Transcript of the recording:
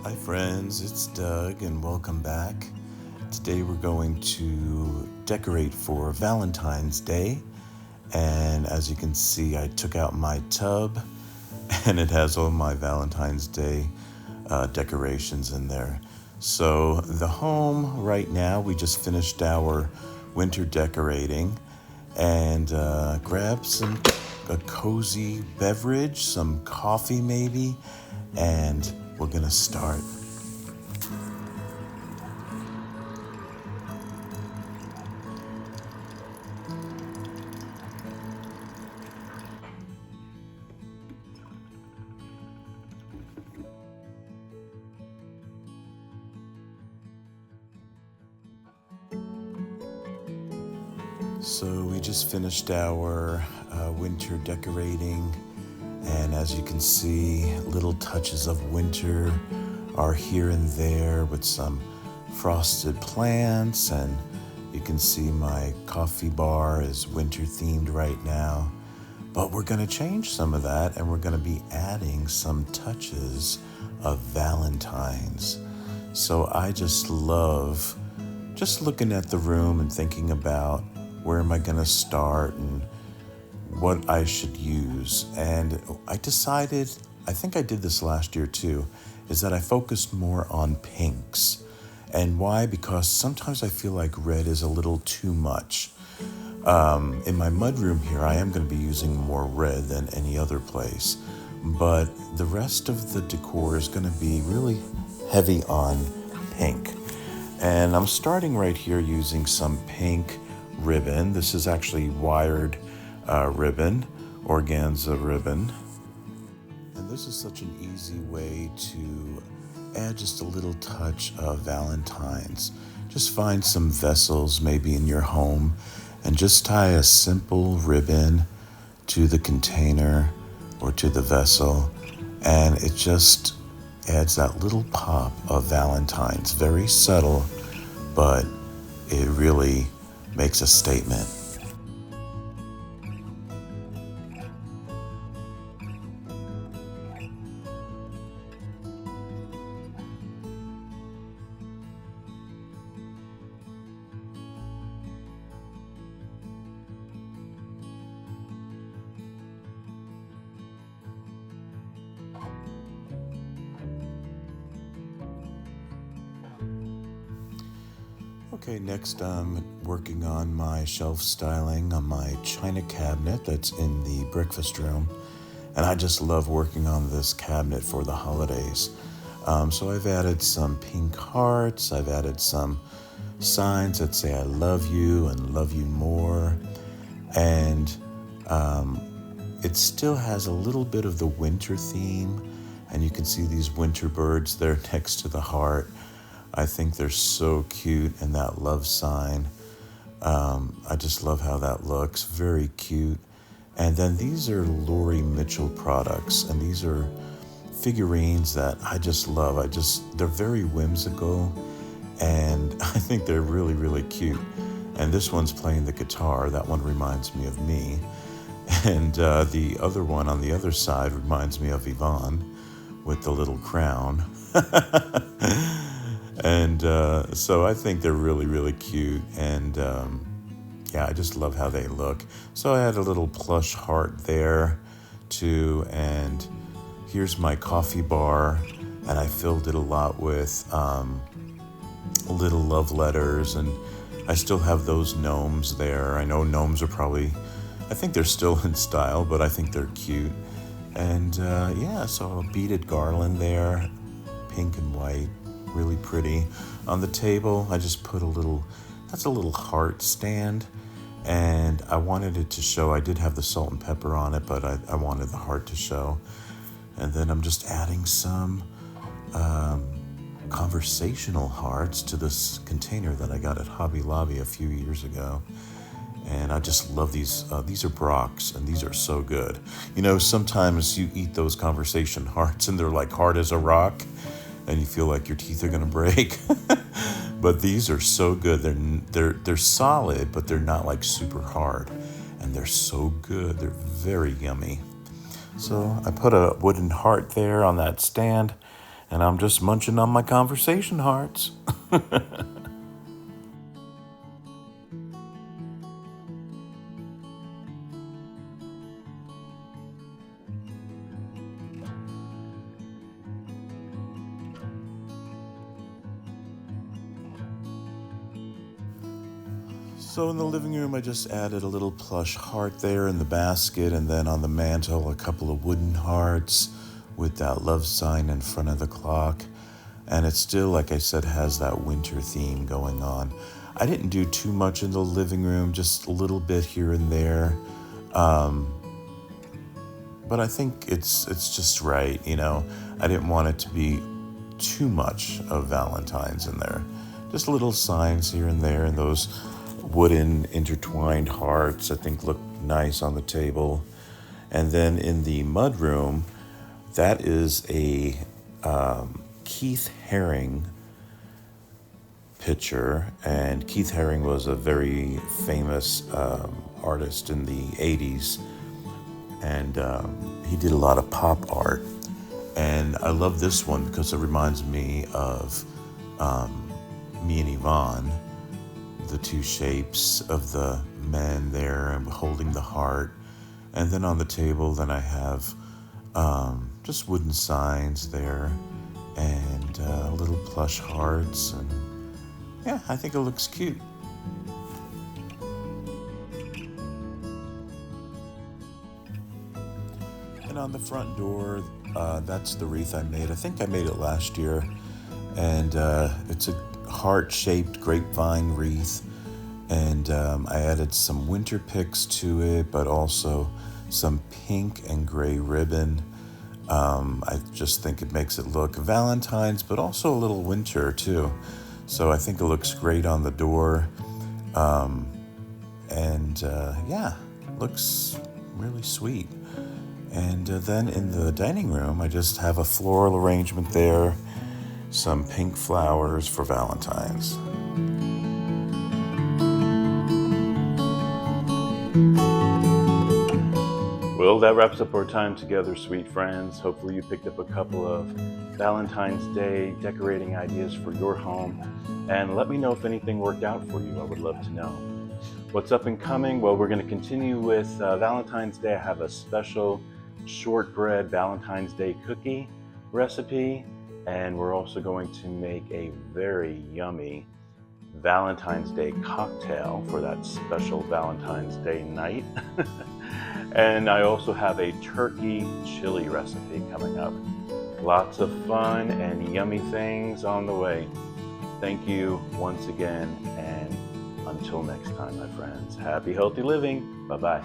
Hi friends, it's Doug and welcome back. Today we're going to decorate for Valentine's Day. And as you can see, I took out my tub and it has all my Valentine's Day decorations in there. So the home right now, we just finished our winter decorating and grab a cozy beverage, some coffee maybe, and we're gonna start. So we just finished our winter decorating, and as you can see, little touches of winter are here and there with some frosted plants, and you can see my coffee bar is winter themed right now. But we're going to change some of that, and we're going to be adding some touches of Valentine's. So I just love just looking at the room and thinking about where am I going to start and what I should use. And I decided, I think I did this last year too, is that I focused more on pinks. And why? Because sometimes I feel like red is a little too much. In my mudroom here, I am going to be using more red than any other place. But the rest of the decor is going to be really heavy on pink. And I'm starting right here using some pink ribbon. This is actually wired ribbon, organza ribbon. And this is such an easy way to add just a little touch of Valentine's. Just find some vessels maybe in your home and just tie a simple ribbon to the container or to the vessel, and it just adds that little pop of Valentine's. Very subtle, but it really makes a statement. Okay, next I'm working on my shelf styling on my china cabinet that's in the breakfast room. And I just love working on this cabinet for the holidays. So I've added some pink hearts, I've added some signs that say I love you and love you more. And it still has a little bit of the winter theme. And you can see these winter birds there next to the heart. I think they're so cute, and that love sign. I just love how that looks. Very cute. And then these are Lori Mitchell products, and these are figurines that I just love. They're very whimsical, and I think they're really, really cute. And this one's playing the guitar. That one reminds me of me. And the other one on the other side reminds me of Yvonne with the little crown. And so I think they're really, really cute. And yeah, I just love how they look. So I had a little plush heart there too. And here's my coffee bar. And I filled it a lot with little love letters. And I still have those gnomes there. I know gnomes are probably, I think they're still in style, but I think they're cute. And yeah, so a beaded garland there, pink and white. Really pretty. On the table, I just put that's a little heart stand, and I wanted it to show. I did have the salt and pepper on it, but I wanted the heart to show. And then I'm just adding some conversational hearts to this container that I got at Hobby Lobby a few years ago. And I just love these. These are Brock's, and these are so good. You know, sometimes you eat those conversation hearts, and they're like hard as a rock, and you feel like your teeth are gonna break. But these are so good. They're solid, but they're not like super hard, and they're so good. They're very yummy. So I put a wooden heart there on that stand, And I'm just munching on my conversation hearts. So in the living room, I just added a little plush heart there in the basket, and then on the mantle, a couple of wooden hearts with that love sign in front of the clock. And it still, like I said, has that winter theme going on. I didn't do too much in the living room, just a little bit here and there. But I think it's just right, you know. I didn't want it to be too much of Valentine's in there. Just little signs here and there, and those wooden intertwined hearts I think look nice on the table. And then in the mud room, that is a Keith Haring picture, and Keith Haring was a very famous artist in the 80s, and he did a lot of pop art. And I love this one because it reminds me of me and Yvonne, the two shapes of the men there and holding the heart. And then on the table, then I have just wooden signs there and little plush hearts. And yeah, I think it looks cute. And on the front door, that's the wreath I made. I think I made it last year. And it's a heart-shaped grapevine wreath. And I added some winter picks to it, but also some pink and gray ribbon. I just think it makes it look Valentine's, but also a little winter too. So I think it looks great on the door. Yeah, looks really sweet. And then in the dining room, I just have a floral arrangement there, some pink flowers for Valentine's. Well, that wraps up our time together, sweet friends. Hopefully you picked up a couple of Valentine's Day decorating ideas for your home. And let me know if anything worked out for you. I would love to know. What's up and coming? Well, we're going to continue with Valentine's Day. I have a special shortbread Valentine's Day cookie recipe. And we're also going to make a very yummy Valentine's Day cocktail for that special Valentine's Day night. And I also have a turkey chili recipe coming up. Lots of fun and yummy things on the way. Thank you once again, and until next time, my friends. Happy, healthy living. Bye-bye.